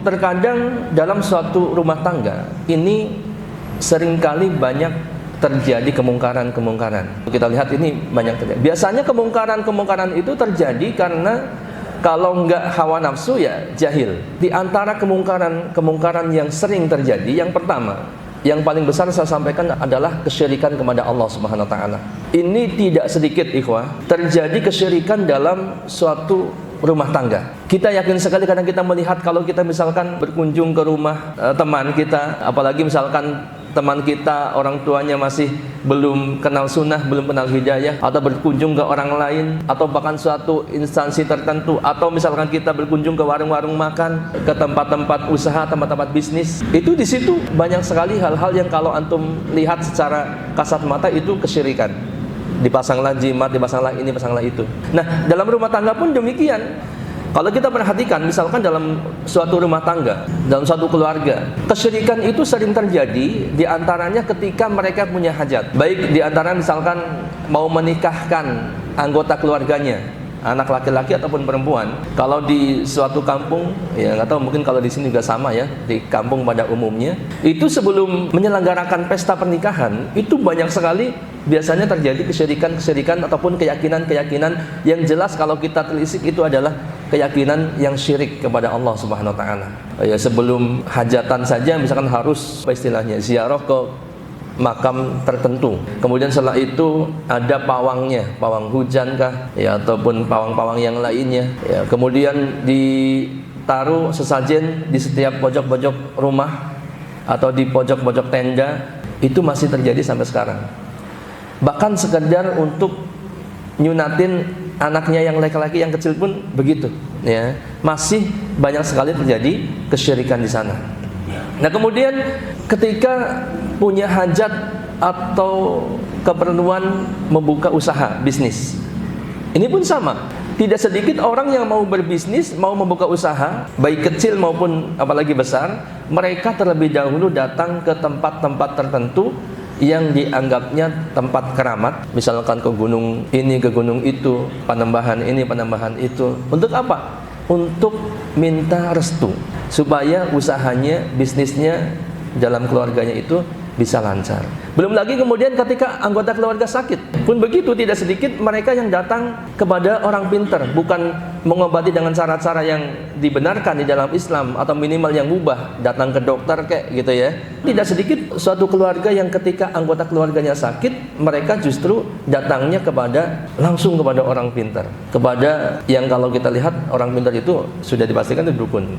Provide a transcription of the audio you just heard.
terkadang dalam suatu rumah tangga ini seringkali banyak terjadi kemungkaran-kemungkaran. Kita lihat ini banyak terjadi. Biasanya kemungkaran-kemungkaran itu terjadi karena kalau nggak hawa nafsu ya jahil. Di antara kemungkaran yang sering terjadi, yang pertama, yang paling besar saya sampaikan adalah kesyirikan kepada Allah Subhanahu wa taala. Ini tidak sedikit ikhwah, terjadi kesyirikan dalam suatu rumah tangga. Kita yakin sekali karena kita melihat kalau kita misalkan berkunjung ke rumah teman kita, apalagi misalkan teman kita orang tuanya masih belum kenal sunnah, belum kenal hidayah, atau berkunjung ke orang lain, atau bahkan suatu instansi tertentu, atau misalkan kita berkunjung ke warung-warung makan, ke tempat-tempat usaha, tempat-tempat bisnis, itu di situ banyak sekali hal-hal yang kalau antum lihat secara kasat mata itu kesyirikan. Dipasanglah jimat, dipasanglah ini, dipasanglah itu. Nah, dalam rumah tangga pun demikian. Kalau kita perhatikan, misalkan dalam suatu rumah tangga, dalam suatu keluarga, kesyirikan itu sering terjadi di antaranya ketika mereka punya hajat. Baik di antara misalkan mau menikahkan anggota keluarganya, anak laki-laki ataupun perempuan. Kalau di suatu kampung, ya nggak tahu, mungkin kalau di sini juga sama ya, di kampung pada umumnya, itu sebelum menyelenggarakan pesta pernikahan, itu banyak sekali biasanya terjadi kesyirikan ataupun keyakinan yang jelas kalau kita telisik itu adalah keyakinan yang syirik kepada Allah Subhanahu wa taala. Ya, sebelum hajatan saja misalkan harus istilahnya ziarah ke makam tertentu. Kemudian setelah itu ada pawangnya, pawang hujan kah ya ataupun pawang-pawang yang lainnya. Ya, kemudian ditaruh sesajen di setiap pojok-pojok rumah atau di pojok-pojok tenda. Itu masih terjadi sampai sekarang. Bahkan sekedar untuk nyunatin anaknya yang laki-laki yang kecil pun begitu, ya. Masih banyak sekali terjadi kesyirikan di sana. Nah, kemudian ketika punya hajat atau keperluan membuka usaha bisnis, ini pun sama. Tidak sedikit orang yang mau berbisnis, mau membuka usaha, baik kecil maupun apalagi besar, mereka terlebih dahulu datang ke tempat-tempat tertentu yang dianggapnya tempat keramat, misalkan ke gunung ini, ke gunung itu, Panembahan ini, Panembahan itu. Untuk apa? Untuk minta restu supaya usahanya, bisnisnya dalam keluarganya itu bisa lancar. Belum lagi kemudian ketika anggota keluarga sakit pun begitu, tidak sedikit mereka yang datang kepada orang pintar, bukan mengobati dengan cara-cara yang dibenarkan di dalam Islam atau minimal yang mubah, datang ke dokter kayak gitu ya. Tidak sedikit suatu keluarga yang ketika anggota keluarganya sakit, mereka justru datangnya langsung kepada orang pintar, kepada yang kalau kita lihat orang pintar itu sudah dipastikan itu dukun.